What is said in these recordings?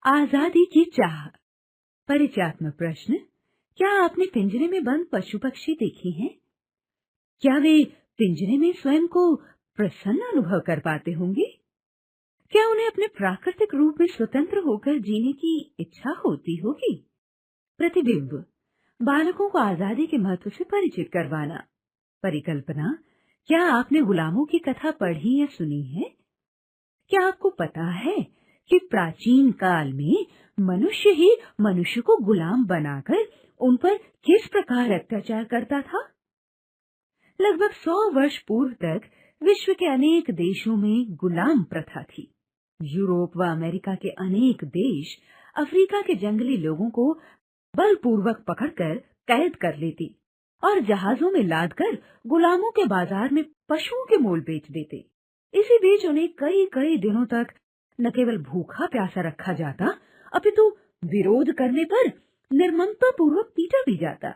आजादी की चाह। परिचयात्मक प्रश्न। क्या आपने पिंजरे में बंद पशु पक्षी देखे हैं? क्या वे पिंजरे में स्वयं को प्रसन्न अनुभव कर पाते होंगे? क्या उन्हें अपने प्राकृतिक रूप में स्वतंत्र होकर जीने की इच्छा होती होगी? प्रतिबिंब। बालकों को आजादी के महत्व से परिचित करवाना। परिकल्पना। क्या आपने गुलामों की कथा पढ़ी या सुनी है? क्या आपको पता है कि प्राचीन काल में मनुष्य ही मनुष्य को गुलाम बनाकर उन पर किस प्रकार अत्याचार करता था? लगभग 100 वर्ष पूर्व तक विश्व के अनेक देशों में गुलाम प्रथा थी। यूरोप व अमेरिका के अनेक देश अफ्रीका के जंगली लोगों को बलपूर्वक पकड़कर कैद कर लेती और जहाजों में लादकर गुलामों के बाजार में पशुओं के मोल बेच देते। इसी बीच उन्हें कई कई दिनों तक न केवल भूखा प्यासा रखा जाता, अपितु विरोध करने पर निर्ममता पूर्वक पीटा भी जाता।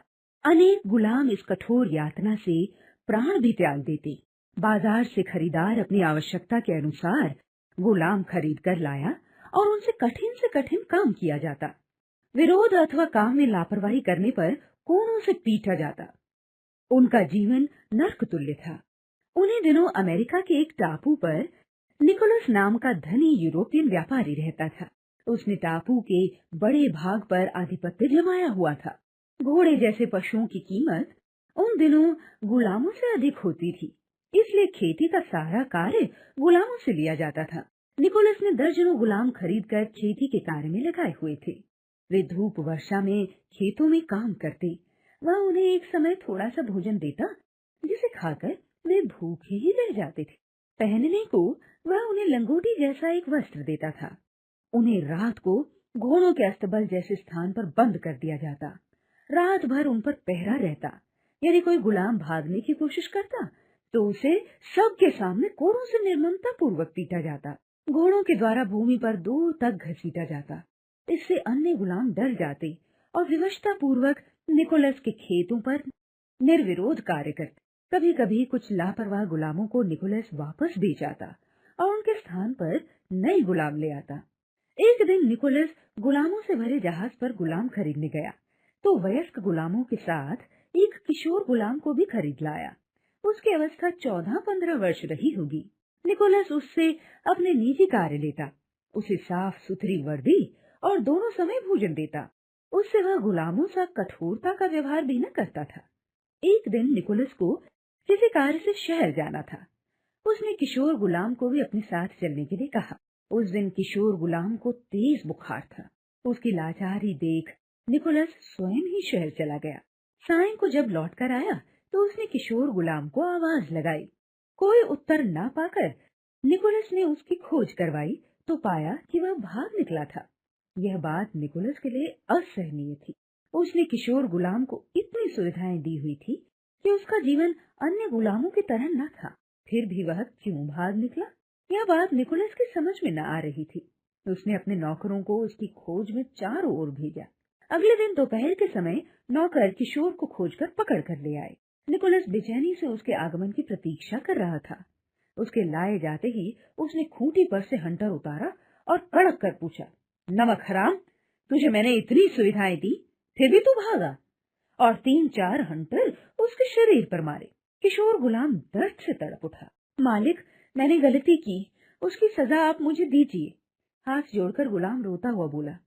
अनेक गुलाम इस कठोर यातना से प्राण भी त्याग देते। बाजार से खरीदार अपनी आवश्यकता के अनुसार गुलाम खरीद कर लाया और उनसे कठिन से कठिन काम किया जाता। विरोध अथवा काम में लापरवाही करने पर कोड़ों से पीटा जाता। उनका जीवन नर्क तुल्य था। उन्हीं दिनों अमेरिका के एक टापू पर निकोलस नाम का धनी यूरोपियन व्यापारी रहता था। उसने टापू के बड़े भाग पर आधिपत्य जमाया हुआ था। घोड़े जैसे पशुओं की कीमत उन दिनों गुलामों से अधिक होती थी, इसलिए खेती का सारा कार्य गुलामों से लिया जाता था। निकोलस ने दर्जनों गुलाम खरीदकर खेती के कार्य में लगाए हुए थे। वे धूप वर्षा में खेतों में काम करते। वह उन्हें एक समय थोड़ा सा भोजन देता, जिसे खाकर वे भूखे ही रह जाते थे। पहनने को वह उन्हें लंगोटी जैसा एक वस्त्र देता था। उन्हें रात को घोड़ों के अस्तबल जैसे स्थान पर बंद कर दिया जाता। रात भर उन पर पहरा रहता। यदि कोई गुलाम भागने की कोशिश करता तो उसे सबके सामने कोड़ों से निर्ममता पूर्वक पीटा जाता। घोड़ों के द्वारा भूमि पर दूर तक घसीटा जाता। इससे अन्य गुलाम डर जाते और विवशता पूर्वक निकोलस के खेतों पर निर्विरोध कार्य करते। कभी कभी कुछ लापरवाह गुलामों को निकोलस वापस दे जाता और उनके स्थान पर नए गुलाम ले आता। एक दिन निकोलस गुलामों से भरे जहाज पर गुलाम खरीदने गया तो वयस्क गुलामों के साथ एक किशोर गुलाम को भी खरीद लाया। उसकी अवस्था 14-15 वर्ष रही होगी। निकोलस उससे अपने निजी कार्य लेता, उसे साफ सुथरी वर्दी और दोनों समय भोजन देता। उससे वह गुलामों सा कठोरता का व्यवहार भी न करता था। एक दिन निकोलस को किसी कार्य से शहर जाना था। उसने किशोर गुलाम को भी अपने साथ चलने के लिए कहा। उस दिन किशोर गुलाम को तेज बुखार था। उसकी लाचारी देख निकोलस स्वयं ही शहर चला गया। सायं को जब लौट कर आया तो उसने किशोर गुलाम को आवाज लगाई। कोई उत्तर न पाकर निकोलस ने उसकी खोज करवाई तो पाया कि वह भाग निकला था। यह बात निकोलस के लिए असहनीय थी। उसने किशोर गुलाम को इतनी सुविधाएं दी हुई थी कि उसका जीवन अन्य गुलामों की तरह न था। फिर भी वह क्यों भाग निकला, यह बात निकोलस की समझ में न आ रही थी। उसने अपने नौकरों को उसकी खोज में चारों ओर भेजा। अगले दिन दोपहर के समय नौकर किशोर को खोजकर पकड़ कर ले आए। निकोलस बेचैनी से उसके आगमन की प्रतीक्षा कर रहा था। उसके लाए जाते ही उसने खूंटी पर से हंटर उतारा और कड़क कर पूछा, नमक हराम, तुझे मैंने इतनी सुविधाएं दी, फिर भी तू भागा? और 3-4 हंटर उसके शरीर पर मारे। किशोर गुलाम दर्द से तड़प उठा। मालिक, मैंने गलती की, उसकी सजा आप मुझे दीजिए। हाथ जोड़कर गुलाम रोता हुआ बोला,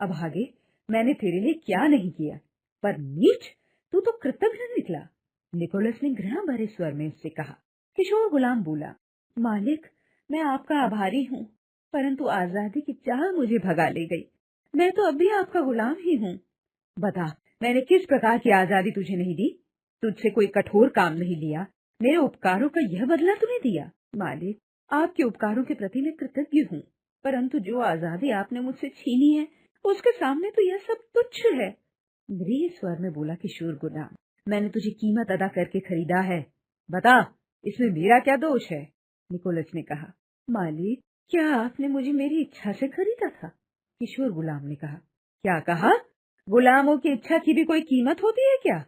अब आगे मैंने तेरे लिए क्या नहीं किया, पर नीच, तू तो कृतघ्न निकला। निकोलस ने घृणा भरे स्वर में उससे कहा। किशोर गुलाम बोला, मालिक, मैं आपका आभारी हूँ, परंतु आजादी की चाह मुझे भगा ले गई। मैं तो अब भी आपका गुलाम ही हूँ। बता, मैंने किस प्रकार की आजादी तुझे नहीं दी? तुझसे कोई कठोर काम नहीं लिया, मेरे उपकारों का यह बदला तूने दिया। मालिक, आपके उपकारों के प्रति मैं कृतज्ञ हूँ, परंतु जो आजादी आपने मुझसे छीनी है उसके सामने तो यह सब तुच्छ है। मृदु स्वर में बोला किशोर गुलाम, मैंने तुझे कीमत अदा करके खरीदा है, बता इसमें मेरा क्या दोष है? निकोलस ने कहा, मालिक, क्या आपने मुझे मेरी इच्छा से खरीदा था? किशोर गुलाम ने कहा। क्या कहा? गुलामों की इच्छा की भी कोई कीमत होती है क्या?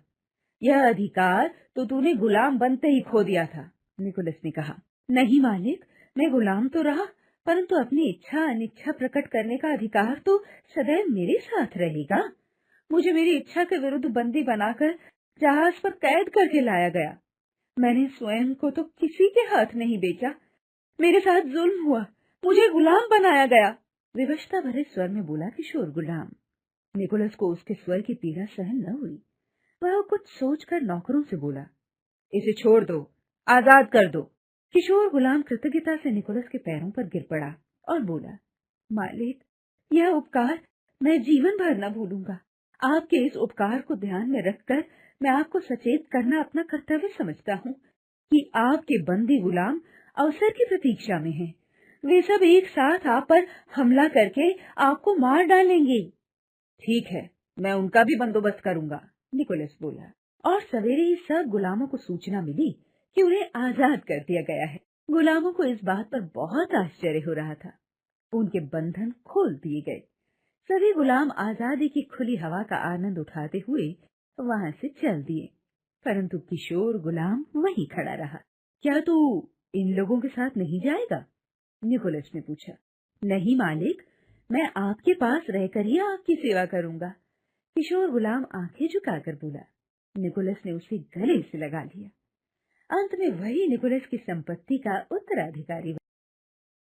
यह अधिकार तो तूने गुलाम बनते ही खो दिया था। निकोलस ने कहा, नहीं मालिक, मैं गुलाम तो रहा, परंतु अपनी इच्छा अनिच्छा प्रकट करने का अधिकार तो सदैव मेरे साथ रहेगा। मुझे मेरी इच्छा के विरुद्ध बंदी बनाकर जहाज पर कैद करके लाया गया। मैंने स्वयं को तो किसी के हाथ नहीं बेचा। मेरे साथ जुल्म हुआ, मुझे गुलाम बनाया गया। विवशता भरे स्वर में बोला किशोर गुलाम। निकोलस को उसके स्वर की पीड़ा सहन न हुई। वह कुछ सोचकर नौकरों से बोला, इसे छोड़ दो, आजाद कर दो। किशोर गुलाम कृतज्ञता से निकोलस के पैरों पर गिर पड़ा और बोला, मालिक, यह उपकार मैं जीवन भर न भूलूंगा। आपके इस उपकार को ध्यान में रखकर मैं आपको सचेत करना अपना कर्तव्य समझता हूँ कि आपके बंदी गुलाम अवसर की प्रतीक्षा में हैं। वे सब एक साथ आप पर हमला करके आपको मार डालेंगे। ठीक है, मैं उनका भी बंदोबस्त करूंगा, निकोलस बोला। और सवेरे ही सब गुलामों को सूचना मिली कि उन्हें आजाद कर दिया गया है। गुलामों को इस बात पर बहुत आश्चर्य हो रहा था। उनके बंधन खोल दिए गए। सभी गुलाम आजादी की खुली हवा का आनंद उठाते हुए वहां से चल दिए, परंतु किशोर गुलाम वहीं खड़ा रहा। क्या तू इन लोगों के साथ नहीं जाएगा? निकोलस ने पूछा। नहीं मालिक, मैं आपके पास रहकर ही आपकी सेवा करूंगा, किशोर गुलाम आंखें झुकाकर बोला। निकोलस ने उसे गले से लगा लिया। अंत में वही निकोलस की संपत्ति का उत्तराधिकारी